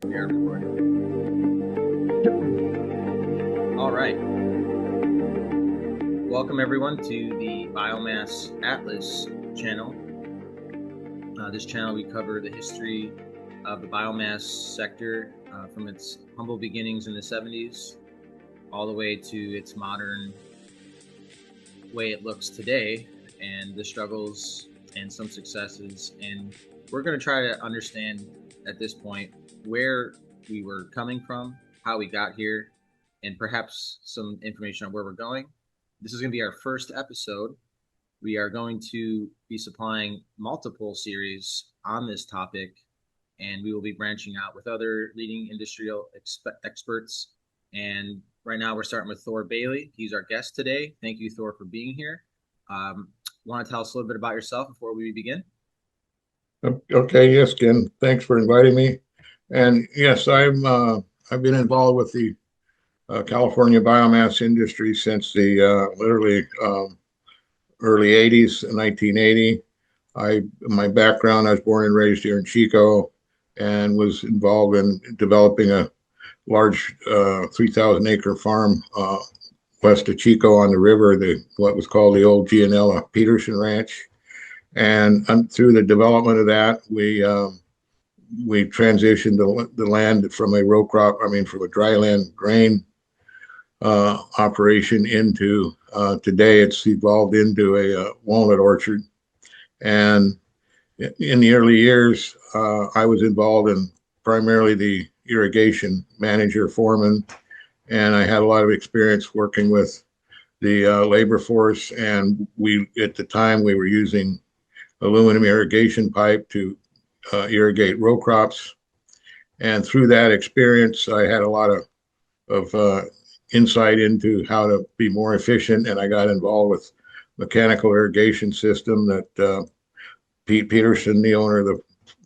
We are recording. All right. Welcome, everyone, to the Biomass Atlas channel. This channel, we cover the history of the biomass sector from its humble beginnings in the 70s all the way to its modern way it looks today, and the struggles and some successes. And we're going to try to understand at this point where we were coming from, how we got here, and perhaps some information on where we're going. This is going to be our first episode. We are going to be supplying multiple series on this topic, and we will be branching out with other leading industrial experts. And right now, we're starting with Thor Bailey. He's our guest today. Thank you, Thor, for being here. Want to tell us a little bit about yourself before we begin? Okay, yes, Ken. Thanks for inviting me. And yes, I've been involved with the California biomass industry since the literally early '80s, 1980. My background, I was born and raised here in Chico, and was involved in developing a large 3,000 acre farm west of Chico on the river, the what was called the old Gianella Peterson Ranch. And through the development of that, we transitioned the land from a row crop, from a dry land grain operation into today it's evolved into a walnut orchard. And in the early years, I was involved in primarily the irrigation manager foreman, and I had a lot of experience working with the labor force. And we, at the time, we were using aluminum irrigation pipe to irrigate row crops. And through that experience, I had a lot of insight into how to be more efficient. And I got involved with mechanical irrigation system that Pete Peterson, the owner of the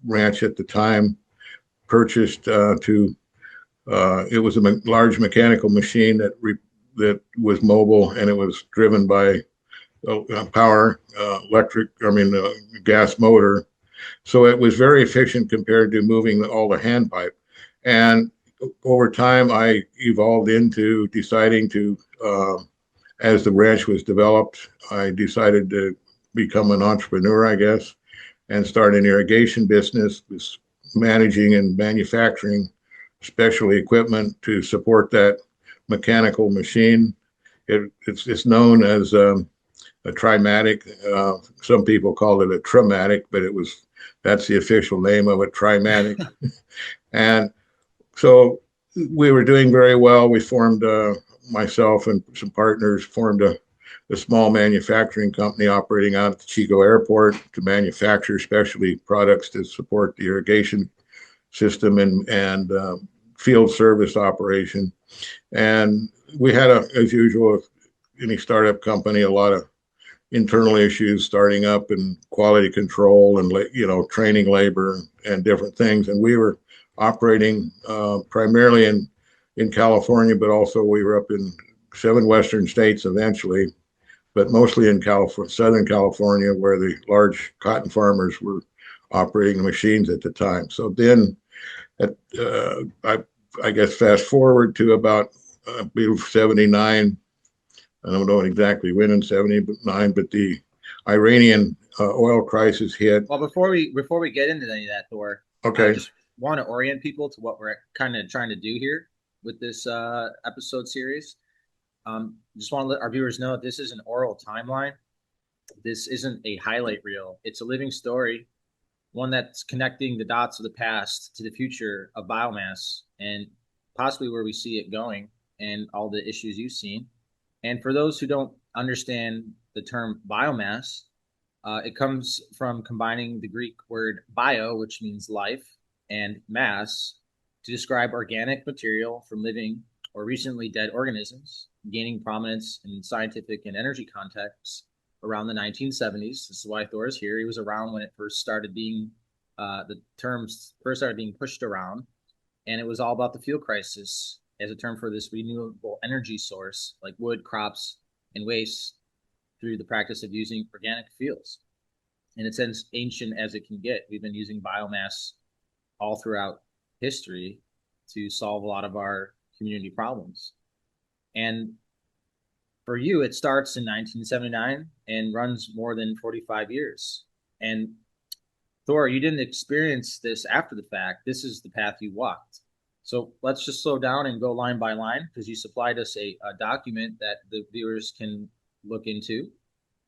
ranch at the time, purchased it was a large mechanical machine that was mobile, and it was driven by power, gas motor. So it was very efficient compared to moving all the hand pipe. And over time, I evolved into deciding to, as the ranch was developed, I decided to become an entrepreneur, I guess, and start an irrigation business, was managing and manufacturing special equipment to support that mechanical machine. It's known as a trimatic. Some people called it a traumatic, but that's the official name of it, trimatic. And so we were doing very well. We formed, myself and some partners formed a small manufacturing company operating out at the Chico Airport to manufacture specialty products to support the irrigation system and field service operation. And we had, as usual, any startup company, a lot of internal issues starting up and quality control and training labor and different things. And we were operating primarily in California, but also we were up in 7 western states eventually, but mostly in California, Southern California, where the large cotton farmers were operating the machines at the time. So then, I guess fast forward to about 79. I don't know exactly when in '79, but the Iranian oil crisis hit. Well, before we get into any of that, Thor, I Okay. just want to orient people to what we're kind of trying to do here with this episode series. Just want to let our viewers know that this is an oral timeline. This isn't a highlight reel. It's a living story, one that's connecting the dots of the past to the future of biomass and possibly where we see it going and all the issues you've seen. And for those who don't understand the term biomass, it comes from combining the Greek word bio, which means life, and mass to describe organic material from living or recently dead organisms, gaining prominence in scientific and energy contexts around the 1970s. This is why Thor is here. He was around when it first started being, the terms first started being pushed around, and it was all about the fuel crisis as a term for this renewable energy source like wood, crops, and waste through the practice of using organic fuels. And it's as ancient as it can get. We've been using biomass all throughout history to solve a lot of our community problems. And for you, it starts in 1979 and runs more than 45 years. And Thor, you didn't experience this after the fact. This is the path you walked. So let's just slow down and go line by line because you supplied us a document that the viewers can look into.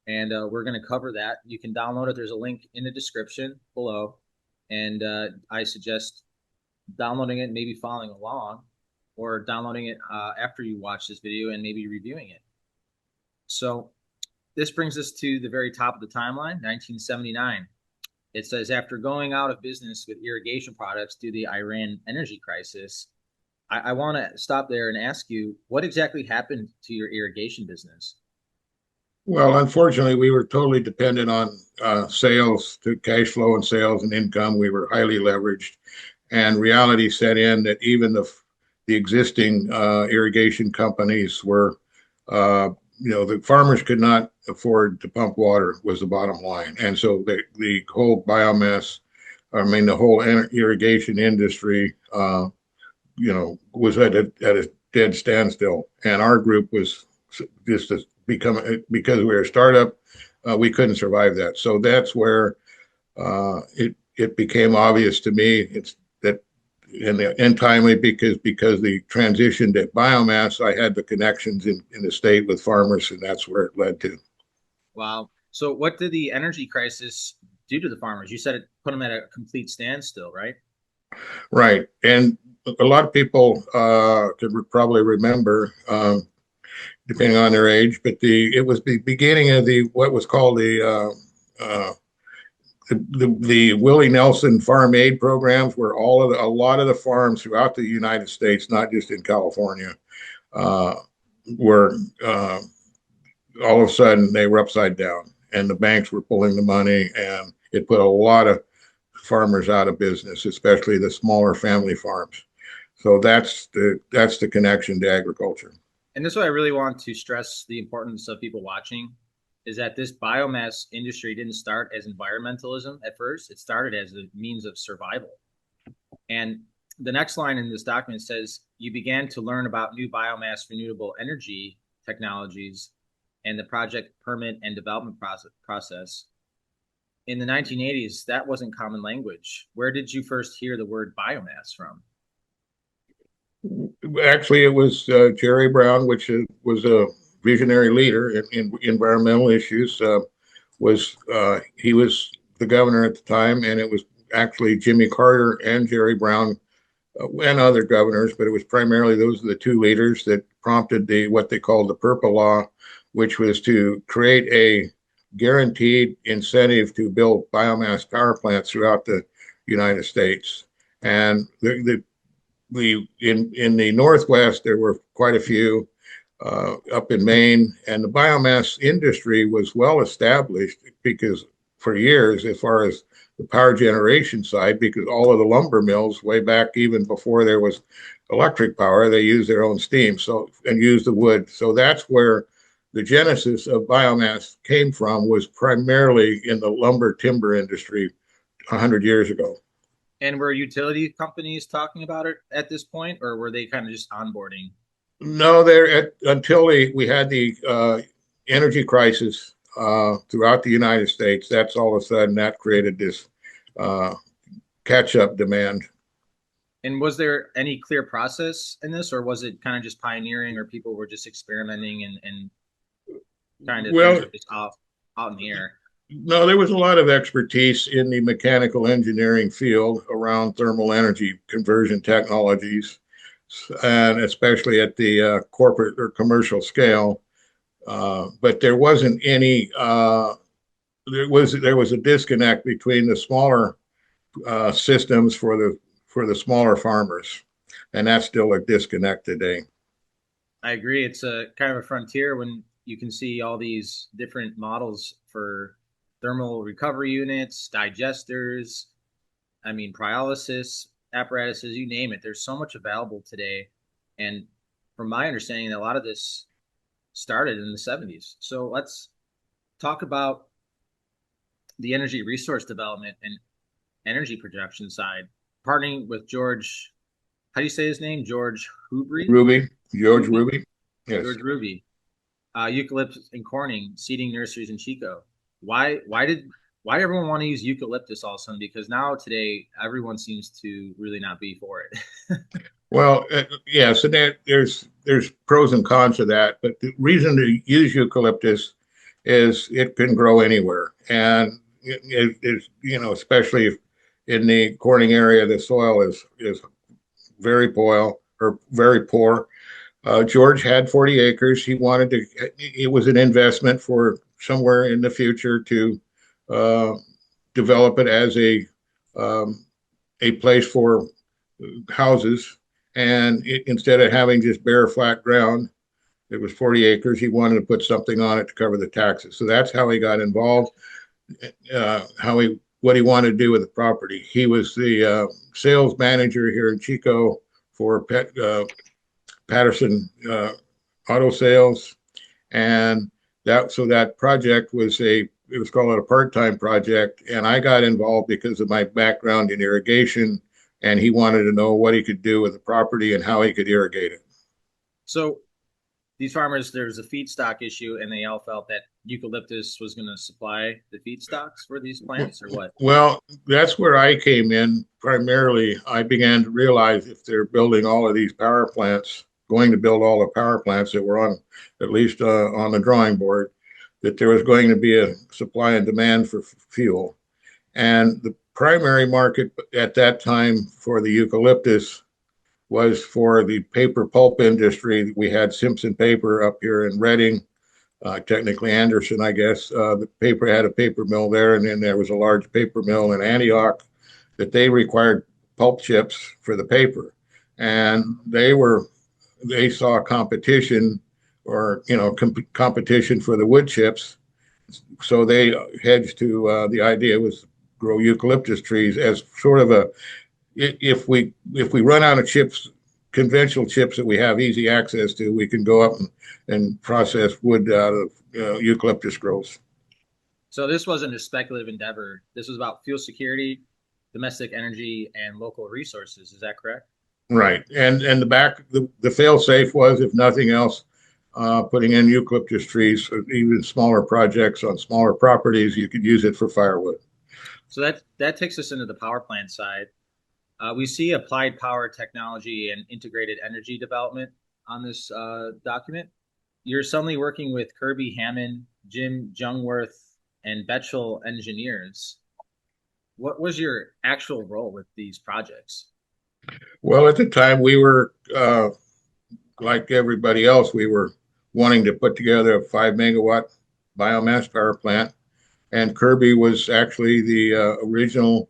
And we're going to cover that. You can download it. There's a link in the description below. And I suggest downloading it, maybe following along, or downloading it after you watch this video and maybe reviewing it. So this brings us to the very top of the timeline, 1979. It says, after going out of business with irrigation products due to the Iran energy crisis, I want to stop there and ask you, what exactly happened to your irrigation business? Well, unfortunately, we were totally dependent on sales to cash flow and sales and income. We were highly leveraged, and reality set in that even the existing irrigation companies were, the farmers could not afford to pump water was the bottom line, and so the whole biomass, I mean, the whole irrigation industry, was at a dead standstill, and our group was just because we were a startup, we couldn't survive that. So that's where it became obvious to me. It's that in timely because the transition to biomass, I had the connections in the state with farmers, and that's where it led to. Wow. So what did the energy crisis do to the farmers? You said it put them at a complete standstill, right? Right, and a lot of people could probably remember. Depending on their age, but it was the beginning of the what was called the Willie Nelson Farm Aid programs, where a lot of the farms throughout the United States, not just in California, uh, were all of a sudden they were upside down, and the banks were pulling the money, and it put a lot of farmers out of business, especially the smaller family farms. So that's the connection to agriculture. And this is what I really want to stress the importance of people watching is that this biomass industry didn't start as environmentalism at first. It started as a means of survival. And the next line in this document says you began to learn about new biomass renewable energy technologies and the project permit and development process. In the 1980s, that wasn't common language. Where did you first hear the word biomass from? Actually, it was Jerry Brown, which was a visionary leader in environmental issues. He was the governor at the time, and it was actually Jimmy Carter and Jerry Brown and other governors, but it was primarily those are the two leaders that prompted what they called the Purple Law, which was to create a guaranteed incentive to build biomass power plants throughout the United States. And in the Northwest, there were quite a few up in Maine, and the biomass industry was well established because for years, as far as the power generation side, because all of the lumber mills, way back even before there was electric power, they used their own steam and used the wood. So that's where the genesis of biomass came from, was primarily in the lumber timber industry 100 years ago. And were utility companies talking about it at this point, or were they kind of just onboarding? No, until we had the energy crisis throughout the United States. That's all of a sudden that created this uh, catch-up demand. And was there any clear process in this, or was it kind of just pioneering, or people were just experimenting and kind of things Well, were just out in the air? no, there was a lot of expertise in the mechanical engineering field around thermal energy conversion technologies, and especially at the corporate or commercial scale. But there wasn't any. There was a disconnect between the smaller systems for the smaller farmers, and that's still a disconnect today. I agree. It's a kind of a frontier when you can see all these different models for thermal recovery units, digesters, I mean, pyrolysis apparatuses, you name it. There's so much available today. And from my understanding, a lot of this started in the 70s. So let's talk about the energy resource development and energy production side. partnering with George. How do you say his name? George Hubry? George Ruby? Ruby. Yes. George Ruby. Eucalyptus and Corning seeding nurseries in Chico. Why everyone want to use eucalyptus all of a sudden? Because now today everyone seems to really not be for it. Well, yeah. So there's pros and cons to that, but the reason to use eucalyptus is it can grow anywhere, and it is, especially if in the Corning area, the soil is very poor. George had 40 acres. He wanted to. It was an investment for somewhere in the future to uh, develop it as um, a place for houses. And instead of having just bare flat ground, it was 40 acres. He wanted to put something on it to cover the taxes. So that's how he got involved. What he wanted to do with the property. He was the sales manager here in Chico for Patterson Auto Sales, and that project was it was called a part-time project, and I got involved because of my background in irrigation, and he wanted to know what he could do with the property and how he could irrigate it. So these farmers, there's a feedstock issue, and they all felt that eucalyptus was going to supply the feedstocks for these plants, or what? Well, that's where I came in primarily. I began to realize if they're building all of these power plants, going to build all the power plants that were on, at least on the drawing board, that there was going to be a supply and demand for fuel. And the primary market at that time for the eucalyptus was for the paper pulp industry. We had Simpson Paper up here in Reading, technically Anderson, I guess. The paper had a paper mill there, and then there was a large paper mill in Antioch that they required pulp chips for the paper, and they saw competition, or competition for the wood chips, so they hedged to the idea was grow eucalyptus trees as sort of a if we run out of chips, conventional chips that we have easy access to, we can go up and process wood out of eucalyptus growth. So this wasn't a speculative endeavor. This was about fuel security, domestic energy, and local resources. Is that correct? Right, and the fail safe was, if nothing else, putting in eucalyptus trees, or even smaller projects on smaller properties, you could use it for firewood. So that takes us into the power plant side. We see applied power technology and integrated energy development on this document. You're suddenly working with Kirby Hammond, Jim Jungworth, and Betchel engineers. What was your actual role with these projects? Well, at the time, we were like everybody else, we were wanting to put together a 5 megawatt biomass power plant, and Kirby was actually the original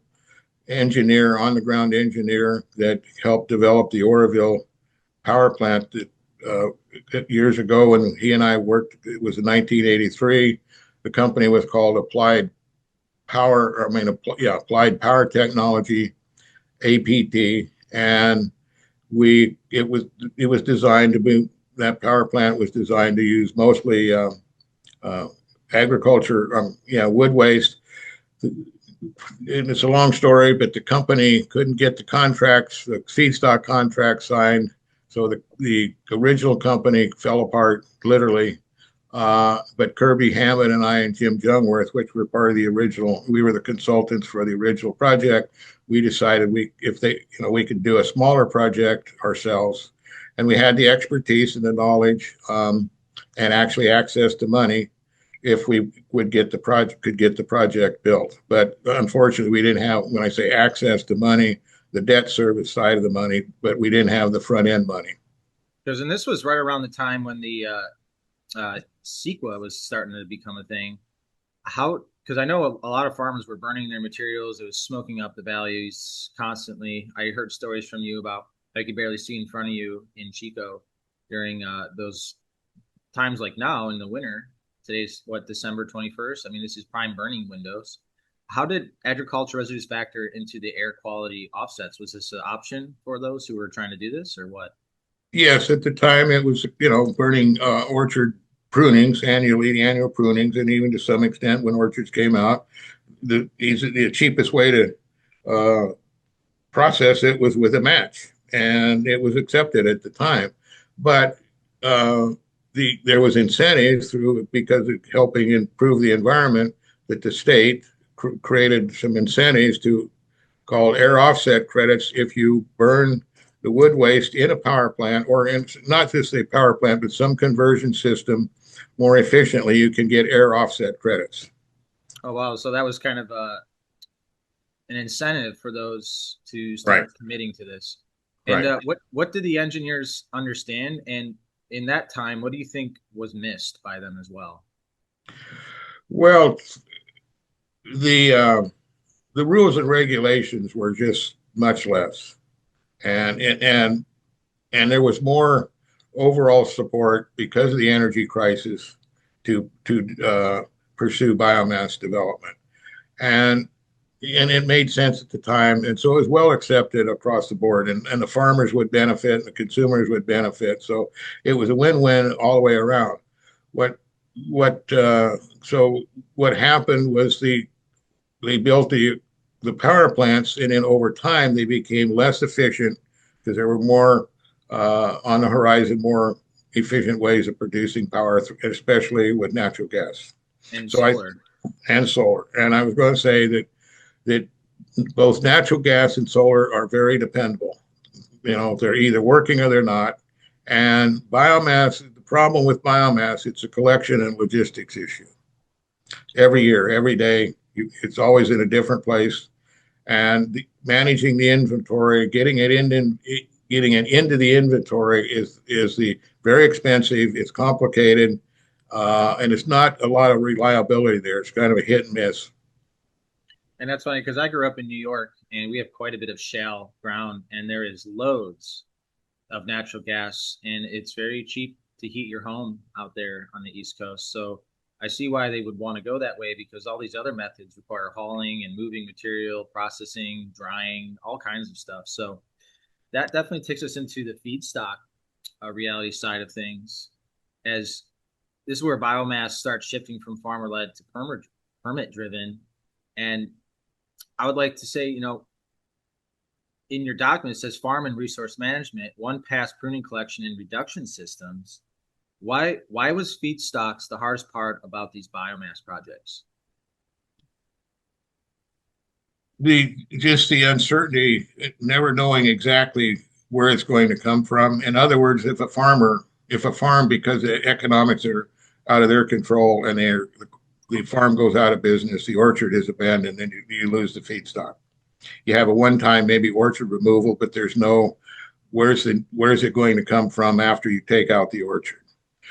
engineer, on the ground engineer, that helped develop the Oroville power plant that years ago when he and I worked. It was in 1983. The company was called Applied Power, Applied Power Technology, APT, and it was designed to be, that power plant was designed to use mostly uh, agriculture, wood waste. And it's a long story, but the company couldn't get the feedstock contracts signed. So the original company fell apart, literally. But Kirby Hammond and I and Jim Jungworth, which were part of the original, we were the consultants for the original project. We decided we could do a smaller project ourselves, and we had the expertise and the knowledge, and actually access to money if we could get the project built. But unfortunately, we didn't have, when I say access to money, the debt service side of the money, but we didn't have the front end money. Because and this was right around the time when the CEQA was starting to become a thing. How? Because I know a lot of farmers were burning their materials. It was smoking up the values constantly. I heard stories from you about I could barely see in front of you in Chico during those times like now in the winter. Today's what, December 21st? I mean, this is prime burning windows. How did agriculture residues factor into the air quality offsets? Was this an option for those who were trying to do this, or what? Yes, at the time it was, burning orchard prunings annually, the annual prunings, and even to some extent when orchards came out, the cheapest way to uh, process it was with a match, and it was accepted at the time. But uh, there was incentives through because of helping improve the environment that the state created some incentives to called air offset credits if you burn the wood waste in a power plant or in not just a power plant, but some conversion system more efficiently, you can get air offset credits. Oh wow, so that was kind of an incentive for those to Right, start committing to this. And right. what did the engineers understand? And in that time, what do you think was missed by them as well? Well, the uh, the rules and regulations were just much less, and and there was more overall support because of the energy crisis to pursue biomass development, and and it made sense at the time, and so it was well accepted across the board, and the farmers would benefit, and the consumers would benefit, so it was a win-win all the way around. What what so what happened was they built the power plants, and then over time they became less efficient because there were more on the horizon, more efficient ways of producing power, especially with natural gas. And So I solar. and solar, and I was going to say that both natural gas and solar are very dependable. You know, they're either working or they're not. And biomass, the problem with biomass, it's a collection and logistics issue. Every year, every day, it's always in a different place. And managing the inventory, getting it into the inventory is the very expensive. It's complicated, and it's not a lot of reliability there. It's kind of a hit and miss. And that's funny because I grew up in New York and we have quite a bit of shale ground and there is loads of natural gas and it's very cheap to heat your home out there on the East Coast. So I see why they would want to go that way because all these other methods require hauling and moving material, processing, drying, all kinds of stuff. So that definitely takes us into the feedstock reality side of things as this is where biomass starts shifting from farmer led to permit driven. And I would like to say, in your document, it says farm and resource management, one pass pruning collection and reduction systems. Why was feedstocks the hardest part about these biomass projects? The uncertainty, never knowing exactly where it's going to come from. In other words, if a farm, because the economics are out of their control and the farm goes out of business, the orchard is abandoned, then you lose the feedstock. You have a one-time maybe orchard removal, but there's no where's it going to come from after you take out the orchard.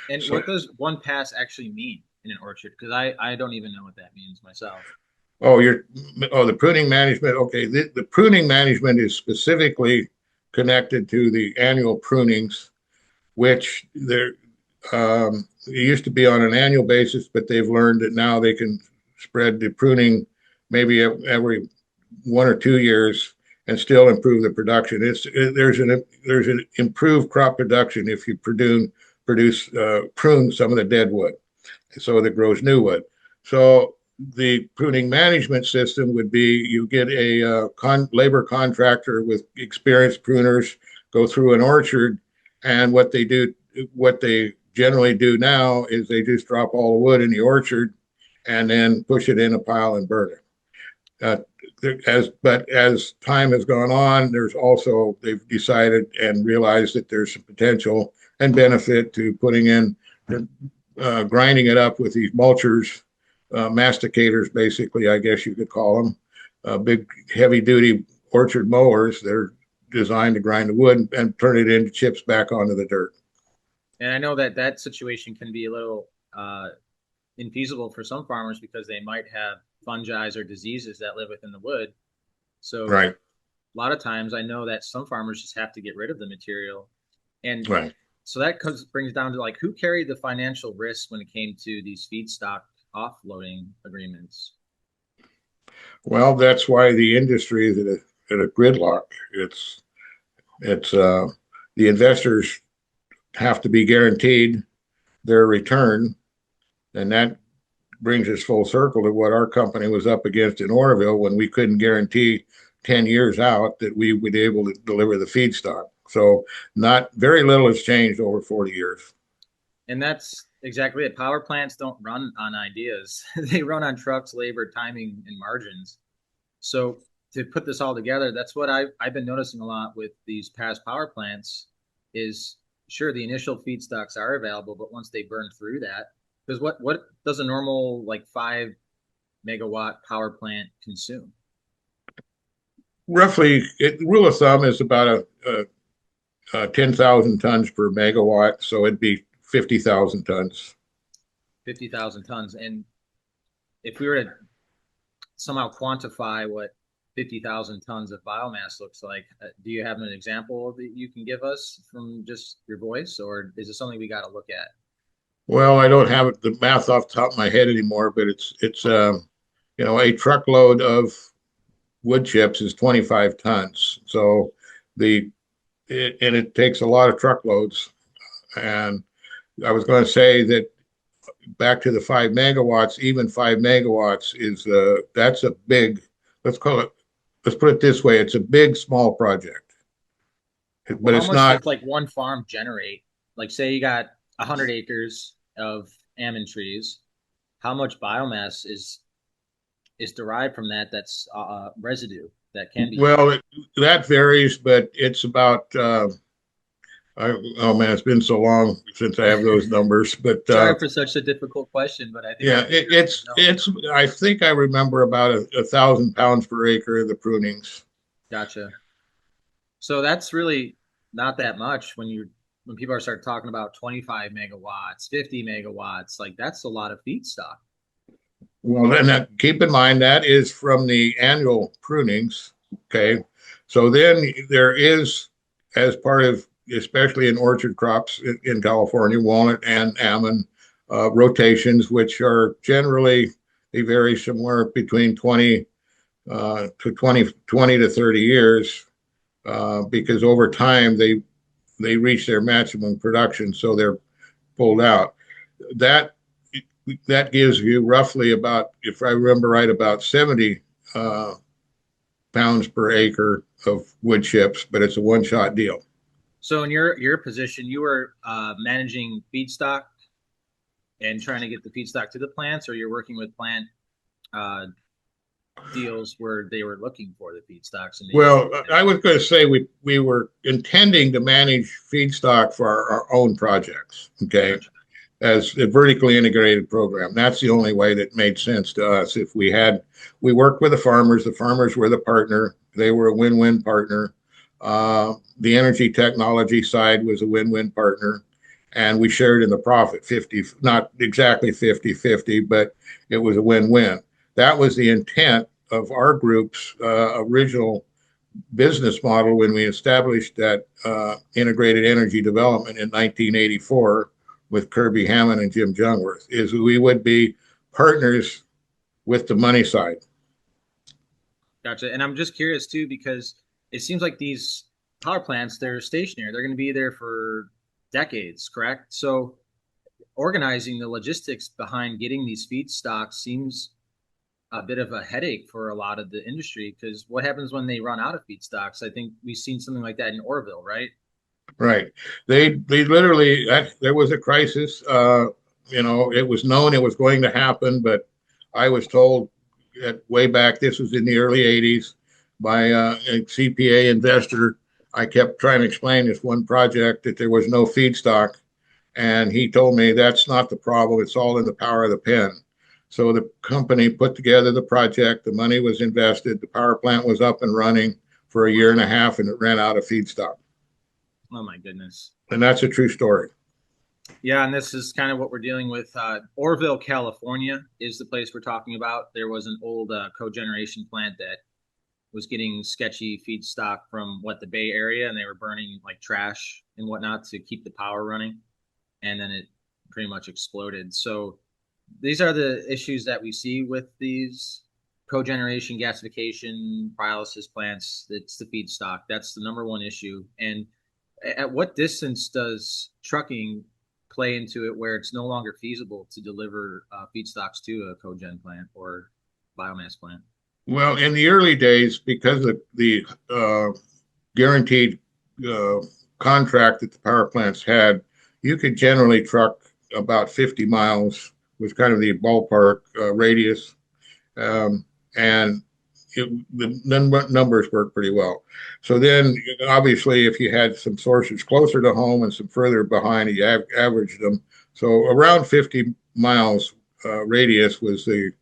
And So what does one pass actually mean in an orchard? Because I don't even know what that means myself. oh, the pruning management. Okay, the pruning management is specifically connected to the annual prunings, which it used to be on an annual basis, but they've learned that now they can spread the pruning maybe every 1 or 2 years and still improve the production. There's an improved crop production if you prune some of the dead wood so that grows new wood. So the pruning management system would be you get a labor contractor with experienced pruners go through an orchard, and what they generally do now is they just drop all the wood in the orchard and then push it in a pile and burn it. As time has gone on, they've decided and realized that there's some potential and benefit to putting in grinding it up with these mulchers, masticators, basically, I guess you could call them, big heavy duty orchard mowers. They're designed to grind the wood and turn it into chips back onto the dirt. And I know that that situation can be a little infeasible for some farmers because they might have fungi or diseases that live within the wood. So Right, a lot of times I know that some farmers just have to get rid of the material. And right. so that brings down to like who carried the financial risk when it came to these feedstock offloading agreements. Well, that's why the industry is at a gridlock. It's the investors have to be guaranteed their return, and that brings us full circle to what our company was up against in Oroville when we couldn't guarantee 10 years out that we would be able to deliver the feedstock. So not very little has changed over 40 years. And that's exactly it. Power plants don't run on ideas. They run on trucks, labor, timing, and margins. So to put this all together, that's what I've been noticing a lot with these past power plants is sure the initial feedstocks are available, but once they burn through that, because what does a normal like 5 megawatt power plant consume? Roughly, rule of thumb is about a 10,000 tons per megawatt. So it'd be 50,000 tons. 50,000 tons. And if we were to somehow quantify what 50,000 tons of biomass looks like, do you have an example that you can give us from just your voice, or is it something we got to look at? Well, I don't have the math off the top of my head anymore, but a truckload of wood chips is 25 tons. So it takes a lot of truckloads. And I was going to say that back to the 5 megawatts, even 5 megawatts is that's a big, let's call it, let's put it this way, it's a big, small project, Well, but how it's much not. does like one farm generate? Like, say you got 100 acres of almond trees, how much biomass is derived from that? That's residue that can be used. Well, that varies, but it's about, oh man, it's been so long since I have those numbers, but Sorry for such a difficult question, but I think yeah, our viewers want to know. I think I remember about 1,000 pounds per acre of the prunings. Gotcha. So that's really not that much when people are start talking about 25 megawatts, 50 megawatts, like that's a lot of feedstock. Well, then keep in mind that is from the annual prunings. Okay. So then there is, as part of, especially in orchard crops in California, walnut and almond rotations, which are generally, they vary somewhere between 20 to 30 years because over time they reach their maximum production. So they're pulled out. That that gives you roughly about, if I remember right, about 70 uh, pounds per acre of wood chips, but it's a one shot deal. So in your position, you were managing feedstock and trying to get the feedstock to the plants, or you're working with plant uh, deals where they were looking for the feedstocks and they just Well, I was going to say we were intending to manage feedstock for our own projects, okay, gotcha. as a vertically integrated program. That's the only way that made sense to us. If we worked with the farmers were the partner, they were a win win partner. The energy technology side was a win win partner. And we shared in the profit 50, not exactly 50-50, but it was a win win. That was the intent of our group's original business model when we established that integrated energy development in 1984 with Kirby Hammond and Jim Jungwirth, is we would be partners with the money side. Gotcha. And I'm just curious too, because it seems like these power plants, they're stationary. They're going to be there for decades, correct? So organizing the logistics behind getting these feedstocks seems a bit of a headache for a lot of the industry because what happens when they run out of feedstocks? I think we've seen something like that in Orville, right? Right. They literally, there was a crisis. It was known it was going to happen, but I was told that way back, this was in the early 80s, by a CPA investor. I kept trying to explain this one project that there was no feedstock. And he told me that's not the problem. It's all in the power of the pen. So the company put together the project, the money was invested, the power plant was up and running for a year and a half, and it ran out of feedstock. Oh my goodness. And that's a true story. Yeah, and this is kind of what we're dealing with. Orville, California is the place we're talking about. There was an old cogeneration plant that was getting sketchy feedstock from the Bay Area, and they were burning like trash and whatnot to keep the power running. And then it pretty much exploded. So these are the issues that we see with these cogeneration, gasification, pyrolysis plants. It's the feedstock. That's the number one issue. And at what distance does trucking play into it where it's no longer feasible to deliver feedstocks to a cogen plant or biomass plant? Well, in the early days, because of the guaranteed uh, contract that the power plants had, you could generally truck about 50 miles was kind of the ballpark radius. Um, and the numbers worked pretty well. So then, obviously, if you had some sources closer to home and some further behind, you averaged them. So around 50 miles radius was the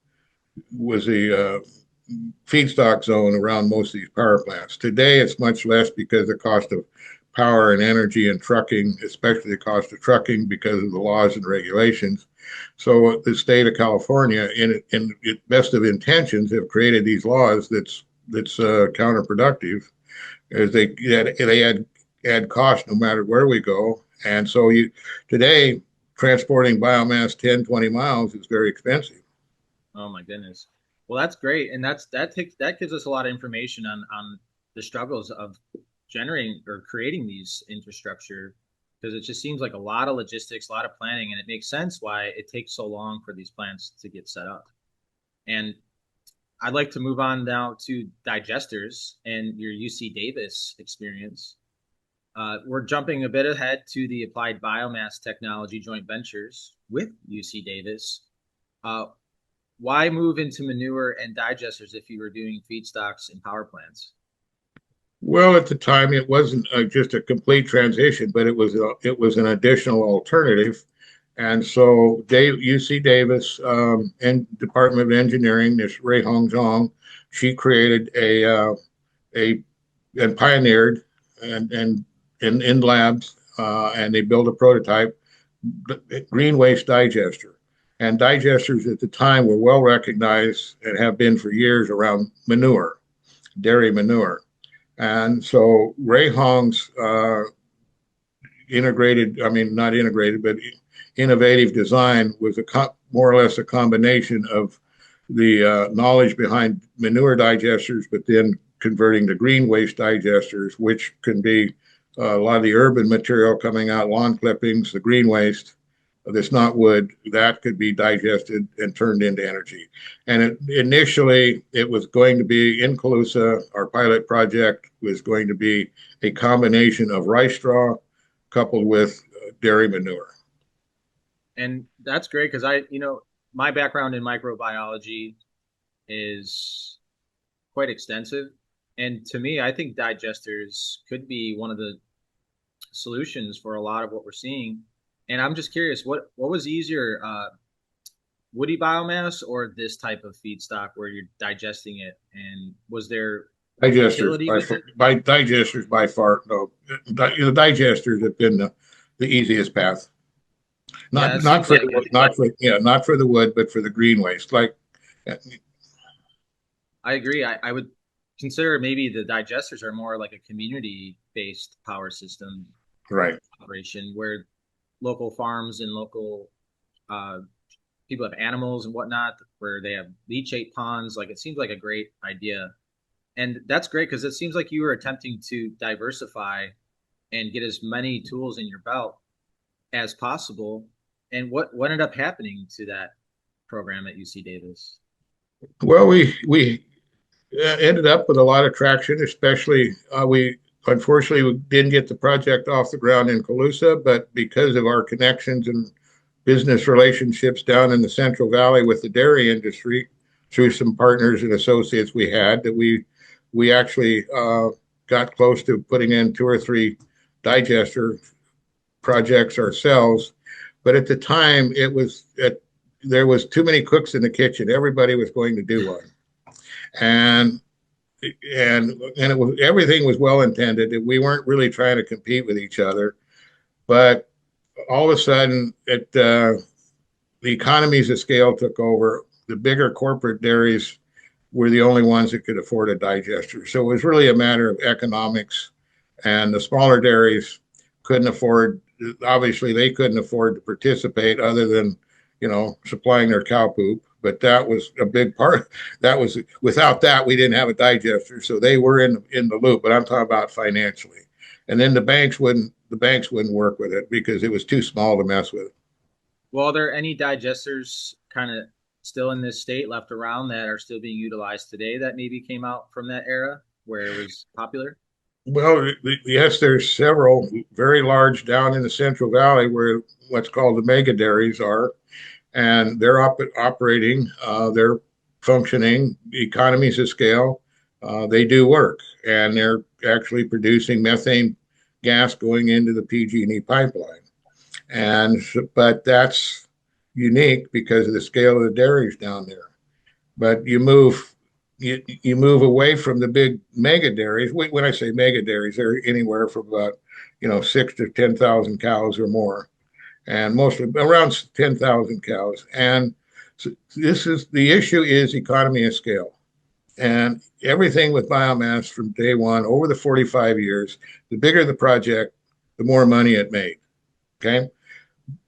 feedstock zone around most of these power plants. Today, it's much less because the cost of power and energy and trucking, especially the cost of trucking because of the laws and regulations. So the state of California, in its best of intentions, have created these laws that's counterproductive, as they add cost no matter where we go. And so you today transporting biomass 10, 20 miles is very expensive. Oh my goodness. Well, that's great, and that gives us a lot of information on the struggles of generating or creating these infrastructure, because it just seems like a lot of logistics, a lot of planning, and it makes sense why it takes so long for these plants to get set up. And I'd like to move on now to digesters and your UC Davis experience. We're jumping a bit ahead to the applied biomass technology joint ventures with UC Davis. Uh, why move into manure and digesters if you were doing feedstocks and power plants? Well, at the time, it wasn't just a complete transition, but it was an additional alternative. And so, UC Davis and Department of Engineering, this Ray Hong Zhong, she created a and pioneered and in labs, and they built a prototype green waste digester. And digesters at the time were well recognized and have been for years around manure, dairy manure. And so Ray Hong's integrated, I mean, not integrated, but innovative design was more or less a combination of the knowledge behind manure digesters, but then converting to green waste digesters, which can be a lot of the urban material coming out, lawn clippings, the green waste that's not wood, that could be digested and turned into energy. And initially, it was going to be in Colusa. Our pilot project was going to be a combination of rice straw coupled with dairy manure. And that's great because my background in microbiology is quite extensive. And to me, I think digesters could be one of the solutions for a lot of what we're seeing. And I'm just curious, what was easier, woody biomass or this type of feedstock where you're digesting it? And was there Digesters utility with it? by digesters by far. No, the digesters have been the easiest path. Yeah, Not it not seems for like the it. not for yeah not for the wood, but for the green waste. Like I agree. I would consider maybe the digesters are more like a community-based power system right. operation where local farms and local uh, people have animals and whatnot, where they have leachate ponds. Like it seems like a great idea, and that's great because it seems like you were attempting to diversify and get as many tools in your belt as possible. And what ended up happening to that program at UC Davis? Well, we ended up with a lot of traction, especially we unfortunately didn't get the project off the ground in Colusa, but because of our connections and business relationships down in the Central Valley with the dairy industry through some partners and associates we had, that we actually got close to putting in two or three digester projects ourselves. But at the time, there was too many cooks in the kitchen. Everybody was going to do one, and and it was everything was well intended. We weren't really trying to compete with each other, but all of a sudden, the economies of scale took over. The bigger corporate dairies were the only ones that could afford a digester. So it was really a matter of economics, and the smaller dairies couldn't afford. Obviously, they couldn't afford to participate other than supplying their cow poop. But that was a big part. That was without that we didn't have a digester, so they were in the loop. But I'm talking about financially, and then the banks wouldn't work with it because it was too small to mess with. Well, are there any digesters kind of still in this state left around that are still being utilized today that maybe came out from that era where it was popular? Well, yes, there's several very large down in the Central Valley where what's called the mega dairies are, and they're operating, they're functioning, economies of scale. They do work, and they're actually producing methane gas going into the PG&E pipeline. But that's unique because of the scale of the dairies down there. But you move away from the big mega dairies. When I say mega dairies, they're anywhere from about 6 to 10,000 cows or more, and mostly around 10,000 cows. And so this is the issue: is economy of scale. And everything with biomass from day one over the 45 years, the bigger the project, the more money it made. Okay,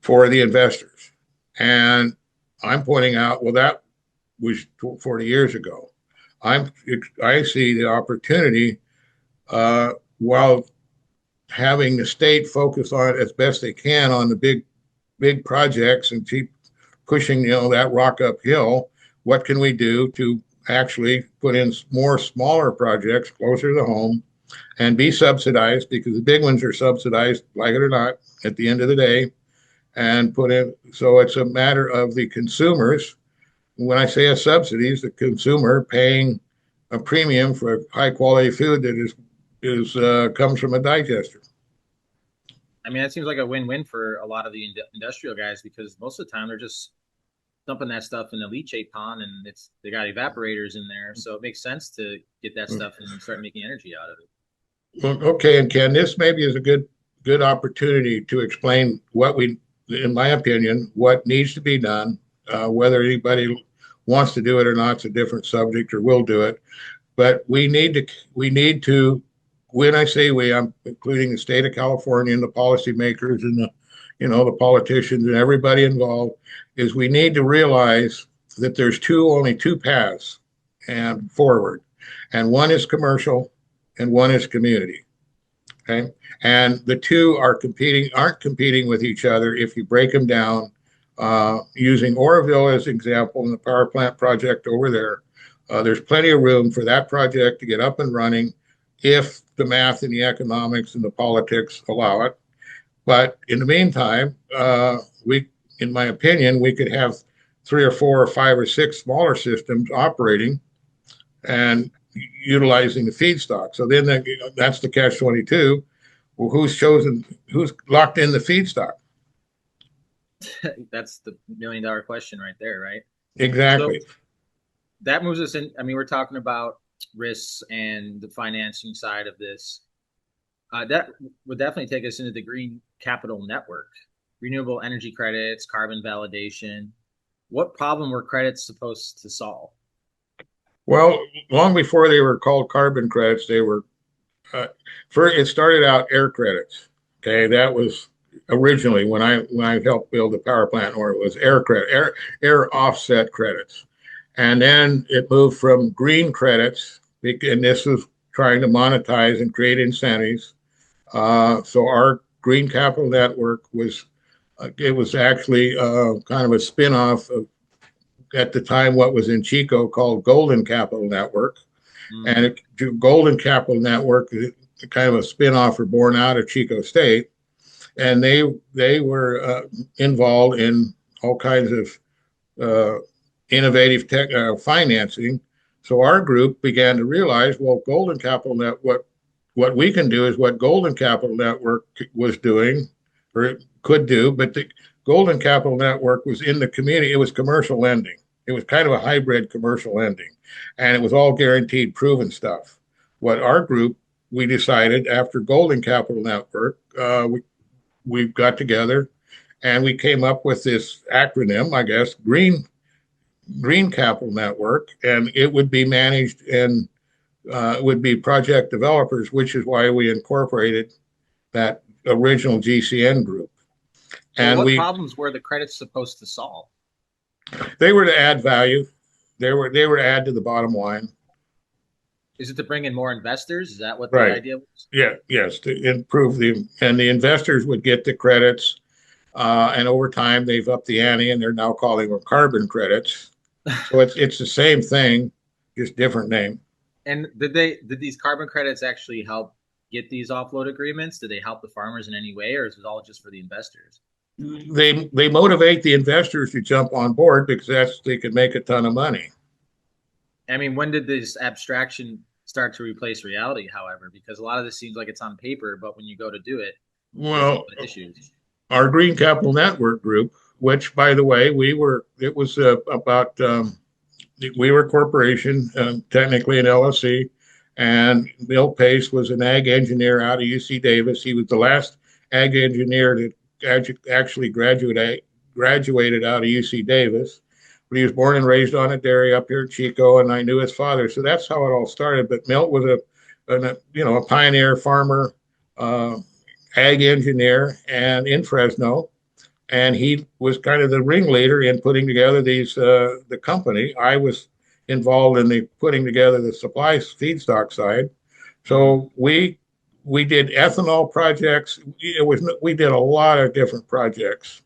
for the investors. And I'm pointing out, well, that was 40 years ago. I see the opportunity, while having the state focus on it as best they can on the big projects and keep pushing that rock uphill. What can we do to actually put in more smaller projects closer to home and be subsidized, because the big ones are subsidized, like it or not, at the end of the day, and put in. So it's a matter of the consumers. When I say a subsidy, is the consumer paying a premium for high quality food that is comes from a digester. I mean, that seems like a win-win for a lot of the industrial guys because most of the time they're just dumping that stuff in the leachate pond and they got evaporators in there. So it makes sense to get that stuff and start making energy out of it. Well, okay, and Ken, this maybe is a good opportunity to explain what in my opinion, what needs to be done. Whether anybody wants to do it or not, it's a different subject, or will do it. But we need to. When I say we, I'm including the state of California and the policymakers and the politicians and everybody involved. Is we need to realize that there's only two paths and forward, and one is commercial, and one is community. Okay, and the two aren't competing with each other if you break them down. Using Oroville as an example in the power plant project over there, there's plenty of room for that project to get up and running if the math and the economics and the politics allow it. But in the meantime, in my opinion, we could have 3 or 4 or 5 or 6 smaller systems operating and utilizing the feedstock. So then that's the catch-22. Well, who's locked in the feedstock? That's the $1 million question right there, right? So Exactly. that moves us in. I mean, we're talking about risks and the financing side of this. That would definitely take us into the green capital network, renewable energy credits, carbon validation. What problem were credits supposed to solve? Well, long before they were called carbon credits, they were first. It started out air credits. Okay, that was originally when I helped build the power plant, or it was air offset credits, and then it moved from green credits, and this was trying to monetize and create incentives. So our green capital network was it was actually kind of a spinoff of, at the time, what was in Chico called Golden Capital Network. And Golden Capital Network is kind of a spinoff or born out of Chico State. And they were involved in all kinds of innovative financing. So our group began to realize, well, Golden Capital Network, what we can do is what Golden Capital Network was doing or could do, but the Golden Capital Network was in the community. It was commercial lending. It was kind of a hybrid commercial lending, and it was all guaranteed, proven stuff. What our group, we decided after Golden Capital Network, we got together and we came up with this acronym, I guess, Green Capital Network, and it would be managed and would be project developers, which is why we incorporated that original GCN group. So And what problems were the credits supposed to solve? they were to add value. They were to add to the bottom line. Is it to bring in more investors? Is that what the Right. idea was? Yeah. Yes. To improve the investors would get the credits. And over time, they've upped the ante, and they're now calling them carbon credits. So it's the same thing, just different name. And did these carbon credits actually help get these offload agreements? Did they help the farmers in any way, or is it all just for the investors? They motivate the investors to jump on board because they can make a ton of money. I mean, when did this abstraction start to replace reality, however? Because a lot of this seems like it's on paper, but when you go to do it, there's a lot Well, of issues. our Green Capital Network group, which by the way, it was about we were a corporation, technically an LLC, and Bill Pace was an ag engineer out of UC Davis. He was the last ag engineer to actually graduated out of UC Davis. But he was born and raised on a dairy up here in Chico, and I knew his father. So that's how it all started. But Milt was a pioneer farmer, uh, ag engineer, and in Fresno, and he was kind of the ringleader in putting together the company. I was involved in the putting together the supply feedstock side. Mhm. So we did ethanol projects. We did a lot of different projects,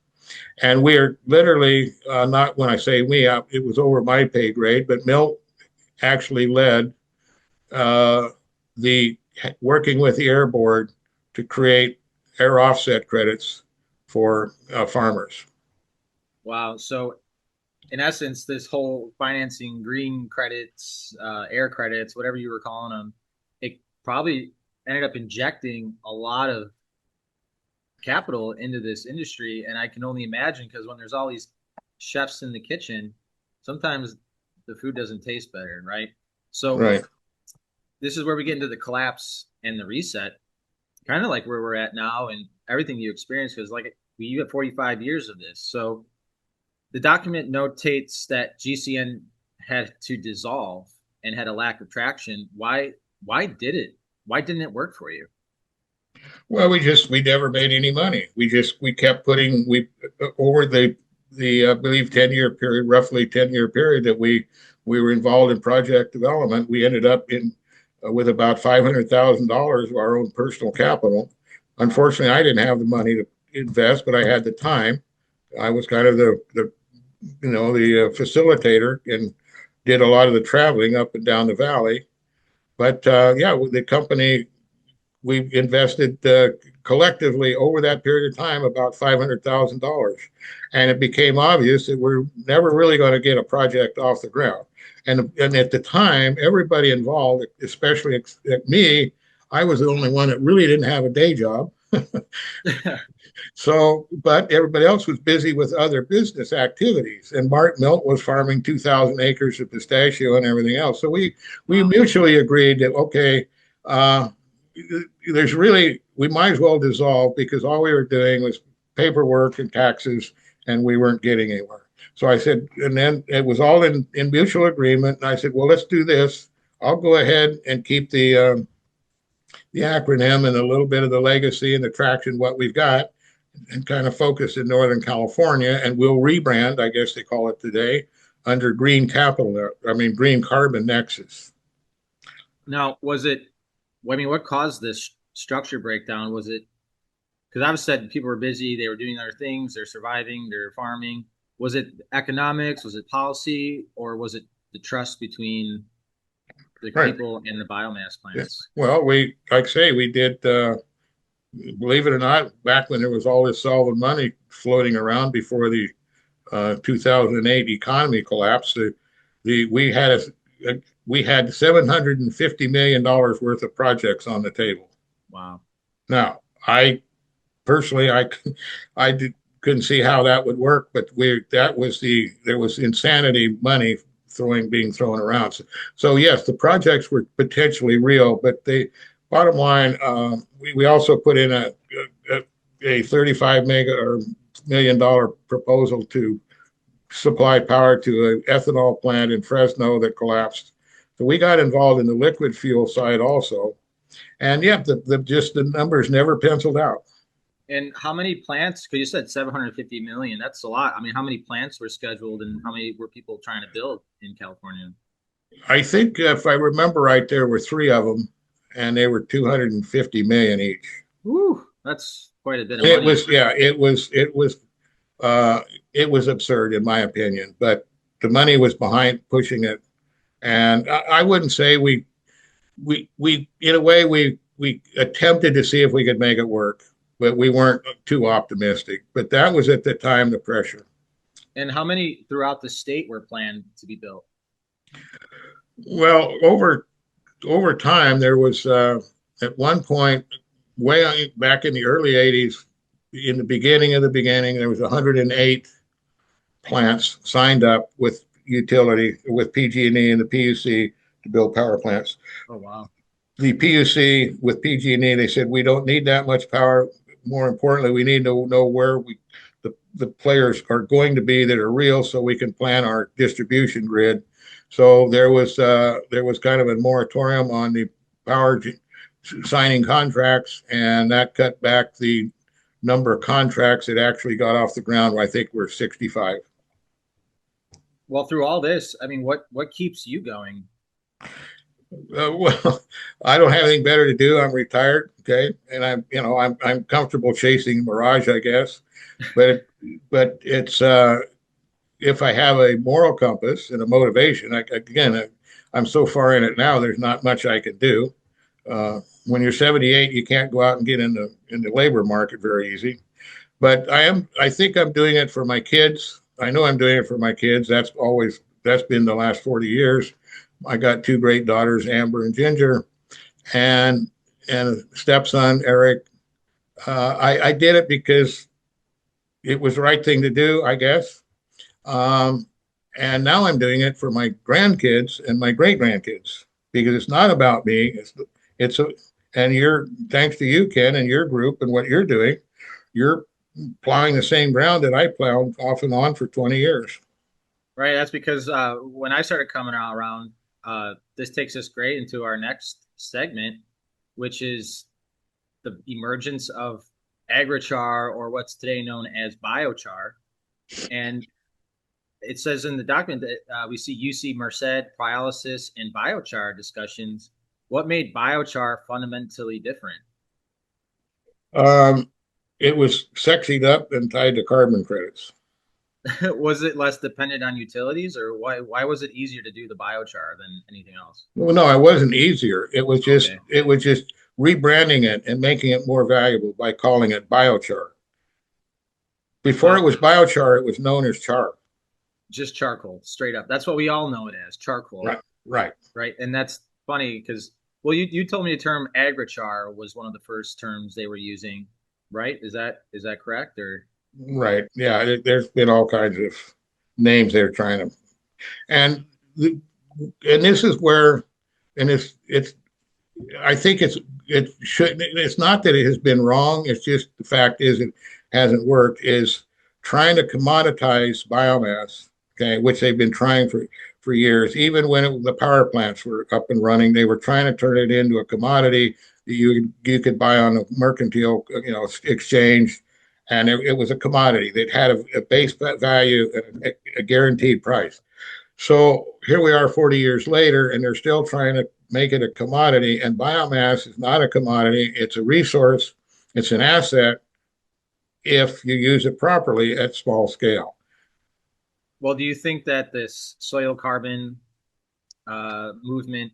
and we are literally not when I say we, it was over my pay grade, but Milt actually led uh, the working with the air board to create air offset credits for farmers. Wow. So, in essence, this whole financing green credits, air credits, whatever you were calling them, it probably ended up injecting a lot of capital into this industry. And I can only imagine because when there's all these chefs in the kitchen, sometimes the food doesn't taste better, right? So, Right. this is where we get into the collapse and the reset, kind of like where we're at now and everything you experienced. Because, like, you have 45 years of this. So, the document notates that GCN had to dissolve and had a lack of traction. Why did it? Why didn't it work for you? Well, we never made any money. We kept putting we over the I believe 10-year period, roughly 10-year period that we were involved in project development. We ended up in with about $500,000 of our own personal capital. Unfortunately, I didn't have the money to invest, but I had the time. I was kind of the facilitator and did a lot of the traveling up and down the valley. But yeah, the company we invested collectively over that period of time about $500,000. And it became obvious that we're never really going to get a project off the ground. And at the time, everybody involved, especially me, I was the only one that really didn't have a day job. So, but everybody else was busy with other business activities. And Mark Milt was farming 2,000 acres of pistachio and everything else. So we Wow. mutually agreed that, okay, uh, we might as well dissolve because all we were doing was paperwork and taxes and we weren't getting anywhere. So I said, and then it was all in mutual agreement. And I said, well, let's do this. I'll go ahead and keep the acronym and a little bit of the legacy and the traction, what we've got, and kind of focus in Northern California. And we'll rebrand, I guess they call it today, under Green Capital, I mean, Green Carbon Nexus. Now, was it? I mean, what caused this structure breakdown? Was it because I've said people were busy, they were doing other things, they're surviving, they're farming. Was it economics? Was it policy? Or was it the trust between the Right. people and the biomass Yeah. plants? Well, like I say, we did, believe it or not, back when there was all this solid money floating around before the 2008 economy collapsed, we had $750 million worth of projects on the table. Wow. Now, I personally, I couldn't see how that would work, but there was insanity money being thrown around. So yes, the projects were potentially real, but the bottom line, we also put in a 35 mega or $1 million proposal to supply power to an ethanol plant in Fresno that collapsed. So we got involved in the liquid fuel side also, and yeah, just the numbers never penciled out. And how many plants? Because you said 750 million. That's a lot. I mean, how many plants were scheduled, and how many were people trying to build in California? I think if I remember right, there were three of them, and they were 250 million each. Woo, that's quite a bit of It money. was, yeah, uh, it was absurd in my opinion. But the money was behind pushing it. And I wouldn't say we in a way we attempted to see if we could make it work, but we weren't too optimistic. But that was at the time the pressure. And how many throughout the state were planned to be built? Well, over time there was at one point back in the early 80s, in the beginning of the beginning, there was 108 plants signed up with utility with PG&E and the PUC to build power plants. Oh, wow. The PUC with PG&E, they said we don't need that much power. More importantly, we need to know where the players are going to be that are real, so we can plan our distribution grid. So there was kind of a moratorium on the power signing contracts, and that cut back the number of contracts that actually got off the ground. I think we're 65. Well, through all this, I mean, what keeps you going? Well, I don't have anything better to do. I'm retired, okay, and I'm comfortable chasing mirage, I guess. But it's if I have a moral compass and a motivation, I'm so far in it now. There's not much I can do. When you're 78, you can't go out and get in the labor market very easy. But I think I'm doing it for my kids. I know I'm doing it for my kids. That's been the last 40 years. I got two great daughters, Amber and Ginger, and a stepson, Eric. I did it because it was the right thing to do, I guess. And now I'm doing it for my grandkids and my great grandkids because it's not about me. And thanks to you, Ken, and your group and what you're doing, you're plowing the same ground that I plowed off and on for 20 years. Right. That's because when I started coming around, this takes us great into our next segment, which is the emergence of agrichar, or what's today known as biochar. And it says in the document that we see UC Merced, pyrolysis, and biochar discussions. What made biochar fundamentally different? Um, it was sexied up and tied to carbon credits. Was it less dependent on utilities, or why was it easier to do the biochar than anything else? Well, no, it wasn't easier. Okay. It was just rebranding it and making it more valuable by calling it biochar. Before it Oh, was biochar, it was known as char. just charcoal, straight up. That's what we all know it as, charcoal. Right, right, Right. And that's funny because, well, you told me the term agrichar was one of the first terms they were using, right? Is that correct? Or right. Yeah, there's been all kinds of names they're trying to, and and this is where, and it's I think it's not that it has been wrong. It's just the fact is it hasn't worked. Is trying to commoditize biomass, okay, which they've been trying for years. Even when the power plants were up and running, they were trying to turn it into a commodity that you could buy on a mercantile, exchange, and it was a commodity that had a base value and a guaranteed price. So here we are 40 years later, and they're still trying to make it a commodity. And biomass is not a commodity, it's a resource, it's an asset if you use it properly at small scale. well, do you think that this soil carbon movement,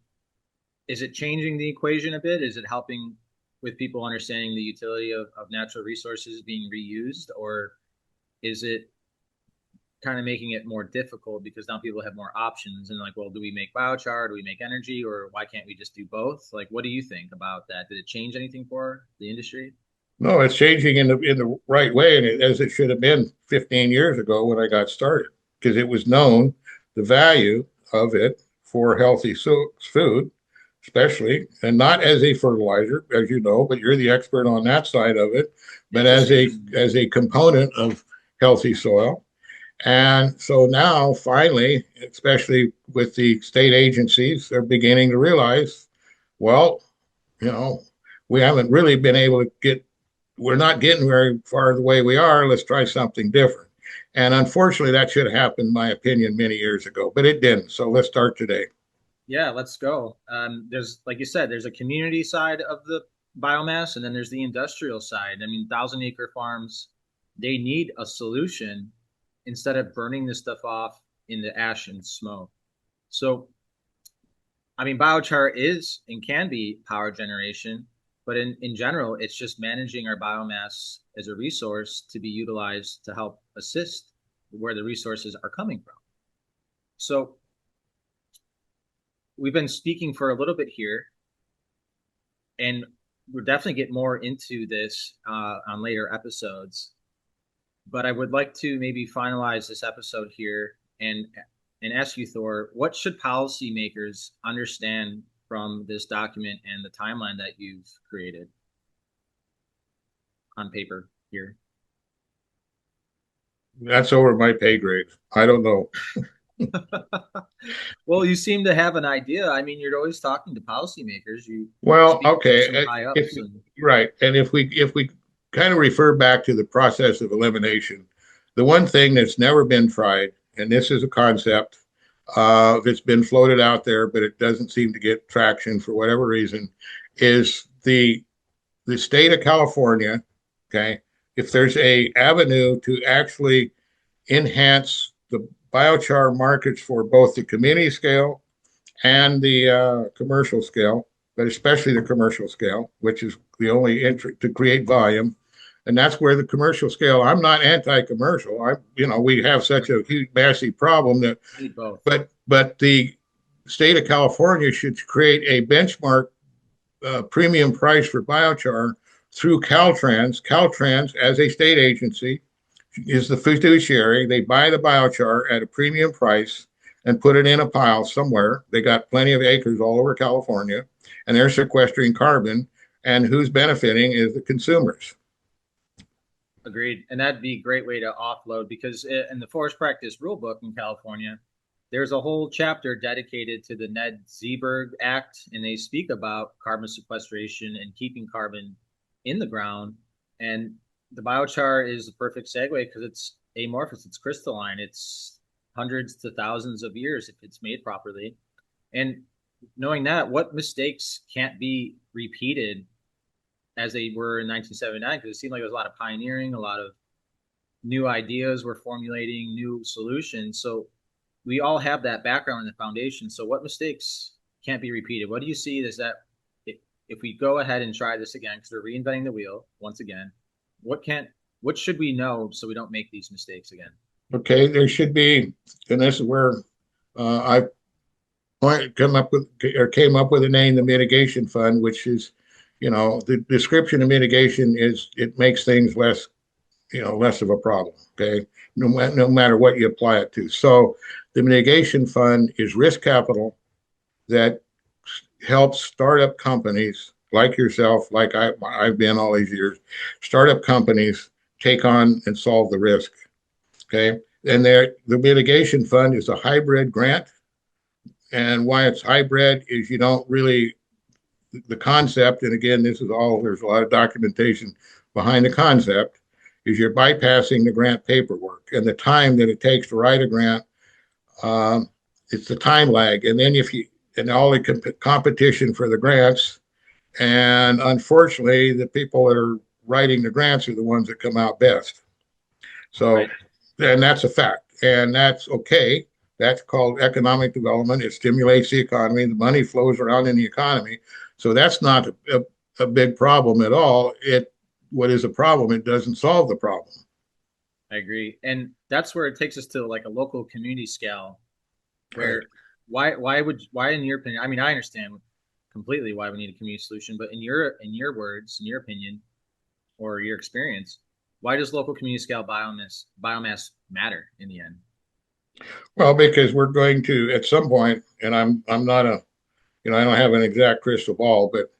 is it changing the equation a bit? Is it helping with people understanding the utility of natural resources being reused, or is it kind of making it more difficult because now people have more options and like, well, do we make biochar? Do we make energy, or why can't we just do both? Like, what do you think about that? Did it change anything for the industry? No, it's changing in the right way, and as it should have been 15 years ago when I got started, because it was known the value of it for healthy food, especially, and not as a fertilizer, as you know, but you're the expert on that side of it, but as a component of healthy soil. And so now, finally, especially with the state agencies, they're beginning to realize, well, you know, we haven't really been able to we're not getting very far the way we are. Let's try something different. And unfortunately, that should have happened, in my opinion, many years ago, but it didn't. So let's start today. Yeah, let's go. There's, like you said, there's a community side of the biomass, and then there's the industrial side. I mean, 1,000-acre farms, they need a solution instead of burning this stuff off in the ash and smoke. So, I mean, biochar is and can be power generation, but in general, it's just managing our biomass as a resource to be utilized to help assist where the resources are coming from. So, we've been speaking for a little bit here, and we'll definitely get more into this on later episodes. But I would like to maybe finalize this episode here and ask you, Thor, what should policymakers understand from this document and the timeline that you've created on paper here? That's over my pay grade. I don't know. Well, you seem to have an idea. I mean, you're always talking to policymakers. You Well, speak to okay, some high if ups, and right, and if we kind of refer back to the process of elimination, the one thing that's never been tried, and this is a concept that's been floated out there, but it doesn't seem to get traction for whatever reason, is the state of California. Okay, if there's a avenue to actually enhance the biochar markets for both the community scale and the commercial scale, but especially the commercial scale, which is the only entry to create volume. And that's where the commercial scale. I'm not anti-commercial. We have such a huge, massive problem that, need both. but the state of California should create a benchmark premium price for biochar through Caltrans. Caltrans, as a state agency, is the fiduciary. They buy the biochar at a premium price and put it in a pile somewhere. They got plenty of acres all over California, and they're sequestering carbon. And who's benefiting is the consumers. Agreed. And that'd be a great way to offload because in the forest practice rulebook in California, there's a whole chapter dedicated to the Ned Seaberg Act, and they speak about carbon sequestration and keeping carbon in the ground. And the biochar is the perfect segue because it's amorphous, it's crystalline, it's hundreds to thousands of years if it's made properly. And knowing that, what mistakes can't be repeated as they were in 1979? Because it seemed like there was a lot of pioneering, a lot of new ideas were formulating, new solutions. So we all have that background in the foundation. So what mistakes can't be repeated? What do you see is that if we go ahead and try this again, because we're reinventing the wheel once again, what should we know so we don't make these mistakes again? Okay, there should be, and this is where I came up with a name, the mitigation fund, which is, the description of mitigation is it makes things less, less of a problem. Okay, no matter what you apply it to. So the mitigation fund is risk capital that helps startup companies like yourself, like I've been all these years, startup companies take on and solve the risk. Okay, and the mitigation fund is a hybrid grant, and why it's hybrid is you don't really the concept, and again, this is all there's a lot of documentation behind the concept, is you're bypassing the grant paperwork and the time that it takes to write a grant. It's the time lag, and then if you and all the competition for the grants, and unfortunately, the people that are writing the grants are the ones that come out best. So, Right. and that's a fact, and that's okay. That's called economic development. It stimulates the economy. The money flows around in the economy. So that's not a big problem at all. What is a problem? It doesn't solve the problem. I agree. And that's where it takes us to like a local community scale Right. where why in your opinion, I mean I understand completely why we need a community solution, but in your words, in your opinion or your experience, why does local community scale biomass matter in the end? Well, because we're going to at some point, and I'm not I don't have an exact crystal ball, but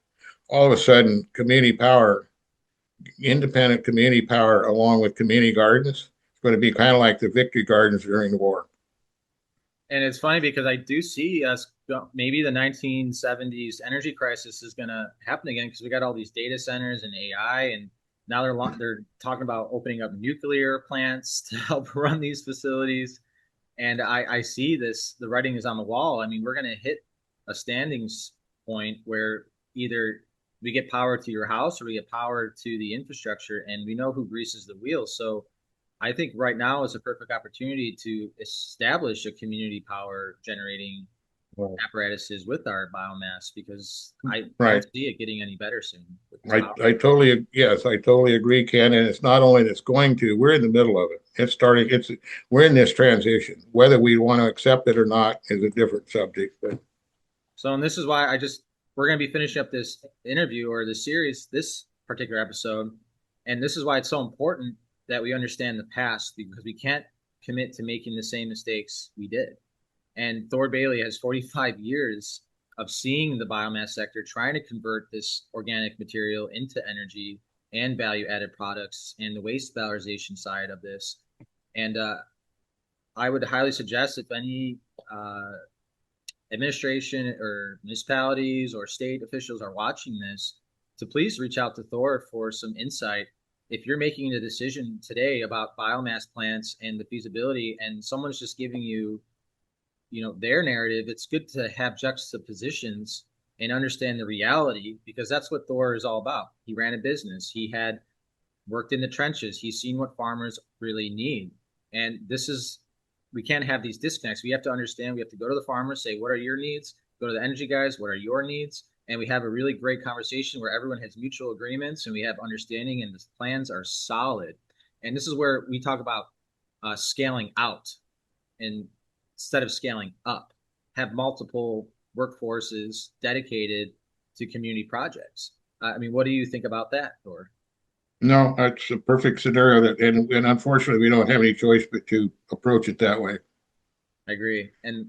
all of a sudden, community power, independent community power, along with community gardens, it's going to be kind of like the victory gardens during the war. And it's funny because I do see us maybe the 1970s energy crisis is going to happen again because we got all these data centers and AI, and now they're talking about opening up nuclear plants to help run these facilities. And I see this, the writing is on the wall. I mean, we're going to hit a standings point where either we get power to your house or we get power to the infrastructure, and we know who greases the wheels. So I think right now is a perfect opportunity to establish a community power generating Well, apparatuses with our biomass because I don't right. see it getting any better soon with this I, power. I totally, yes, I totally agree, Ken. And it's not only that's going to, we're in the middle of it. It's starting, we're in this transition. Whether we want to accept it or not is a different subject. But So, and this is why we're going to be finishing up this interview or this series, this particular episode. And this is why it's so important that we understand the past because we can't commit to making the same mistakes we did. And Thor Bailey has 45 years of seeing the biomass sector trying to convert this organic material into energy and value added products and the waste valorization side of this. And I would highly suggest if any uh, administration or municipalities or state officials are watching this, to please reach out to Thor for some insight. If you're making a decision today about biomass plants and the feasibility, and someone's just giving you, their narrative, it's good to have juxtapositions and understand the reality because that's what Thor is all about. He ran a business. He had worked in the trenches. He's seen what farmers really need. And we can't have these disconnects. We have to understand, we have to go to the farmers, say, what are your needs? Go to the energy guys, what are your needs? And we have a really great conversation where everyone has mutual agreements and we have understanding and the plans are solid. And this is where we talk about scaling out and instead of scaling up, have multiple workforces dedicated to community projects. I mean, what do you think about that, Thor? no, it's a perfect scenario and unfortunately, we don't have any choice but to approach it that way. I agree. And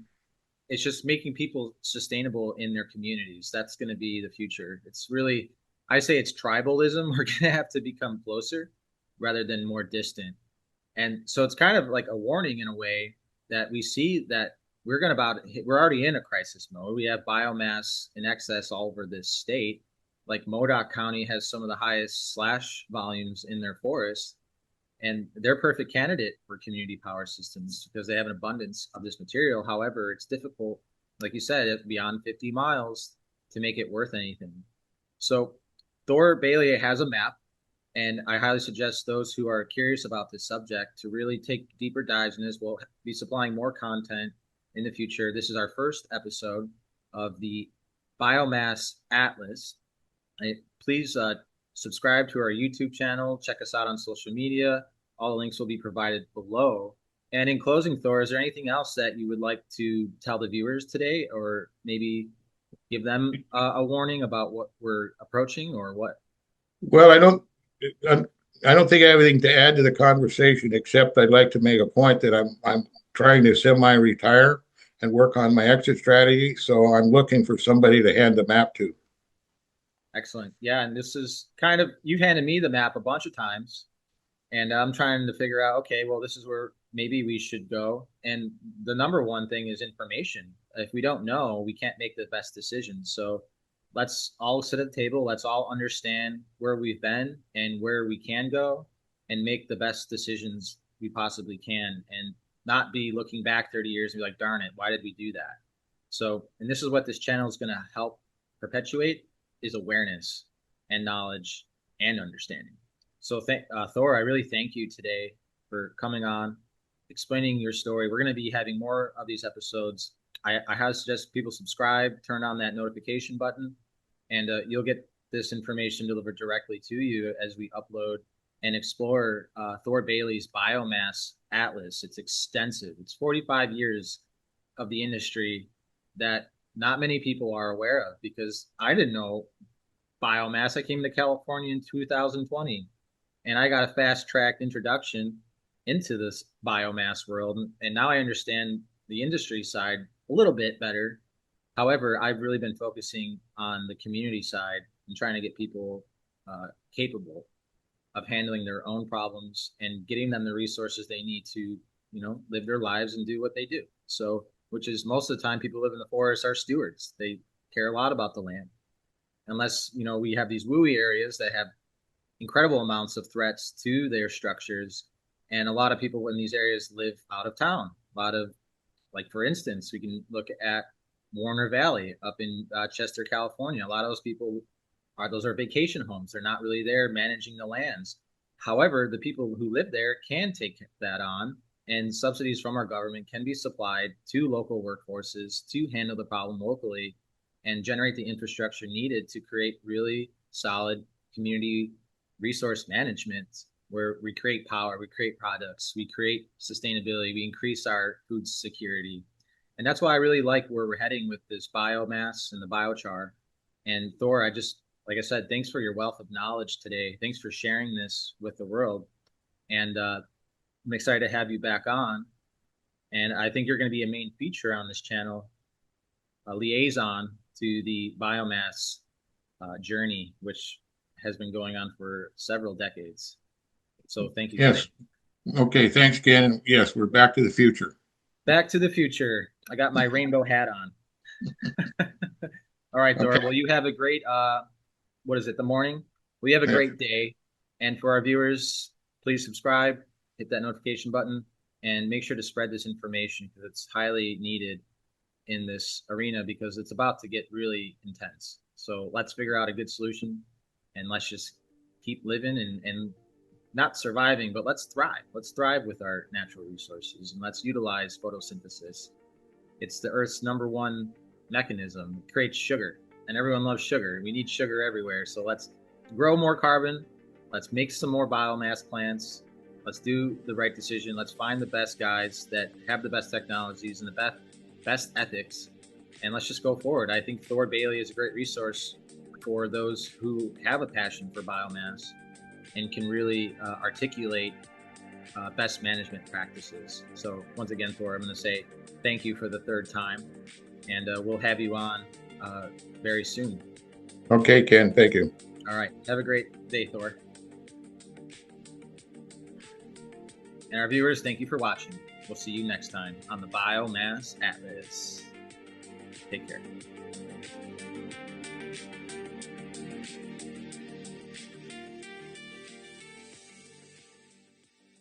it's just making people sustainable in their communities. That's going to be the future. It's really, I say it's tribalism. We're going to have to become closer rather than more distant. And so it's kind of like a warning in a way that we see that we're already in a crisis mode. We have biomass in excess all over this state. Like Modoc County has some of the highest slash volumes in their forests and they're a perfect candidate for community power systems because they have an abundance of this material. However, it's difficult, like you said, beyond 50 miles to make it worth anything. So Thor Bailey has a map, and I highly suggest those who are curious about this subject to really take deeper dives in this. We'll be supplying more content in the future. This is our first episode of the Biomass Atlas. Please subscribe to our YouTube channel. Check us out on social media. All the links will be provided below. And in closing, Thor, is there anything else that you would like to tell the viewers today, or maybe give them a warning about what we're approaching, or what? Well, I I don't think I have anything to add to the conversation, except I'd like to make a point that I'm trying to semi-retire and work on my exit strategy. So I'm looking for somebody to hand the map to. Excellent. Yeah, and this is kind of you've handed me the map a bunch of times, and I'm trying to figure out, okay, well, this is where maybe we should go. And the number one thing is information. If we don't know, we can't make the best decisions. So let's all sit at the table. Let's all understand where we've been and where we can go and make the best decisions we possibly can and not be looking back 30 years and be like, darn it, why did we do that? So, and this is what this channel is going to help perpetuate is awareness and knowledge and understanding. So, Thor, I really thank you today for coming on, explaining your story. We're going to be having more of these episodes. I highly suggest people subscribe, turn on that notification button, and you'll get this information delivered directly to you as we upload and explore Thor Bailey's Biomass Atlas. It's extensive. It's 45 years of the industry that not many people are aware of because I didn't know biomass. I came to California in 2020 and I got a fast tracked introduction into this biomass world. And now I understand the industry side a little bit better. However, I've really been focusing on the community side and trying to get people capable of handling their own problems and getting them the resources they need to, live their lives and do what they do. So, which is most of the time people who live in the forest are stewards. They care a lot about the land. Unless, we have these WUI areas that have incredible amounts of threats to their structures. And a lot of people in these areas live out of town. A lot of, like, for instance, we can look at Warner Valley up in Chester, California. A lot of those people those are vacation homes. They're not really there managing the lands. However, the people who live there can take that on, and subsidies from our government can be supplied to local workforces to handle the problem locally and generate the infrastructure needed to create really solid community resource management where we create power, we create products, we create sustainability, we increase our food security. And that's why I really like where we're heading with this biomass and the biochar. And Thor, like I said, thanks for your wealth of knowledge today. Thanks for sharing this with the world. And I'm excited to have you back on. And I think you're going to be a main feature on this channel, a liaison to the biomass journey, which has been going on for several decades. So thank you. Yes. Okay. Thanks, Ken. Yes, we're back to the future. Back to the future. I got my rainbow hat on. All right, Thor. Okay. Well, you have a great, what is it, the morning? Well, you have a Yeah. great day. And for our viewers, please subscribe, hit that notification button, and make sure to spread this information because it's highly needed in this arena because it's about to get really intense. So let's figure out a good solution and let's just keep living and not surviving, but let's thrive. Let's thrive with our natural resources and let's utilize photosynthesis. It's the Earth's number one mechanism. It creates sugar, and everyone loves sugar. We need sugar everywhere. So let's grow more carbon. Let's make some more biomass plants. Let's do the right decision. Let's find the best guys that have the best technologies and the best ethics, and let's just go forward. I think Thor Bailey is a great resource for those who have a passion for biomass and can really articulate best management practices. So once again, Thor, I'm going to say thank you for the third time, and we'll have you on very soon. Okay, Ken. Thank you. All right. Have a great day, Thor. And our viewers, thank you for watching. We'll see you next time on the Biomass Atlas. Take care.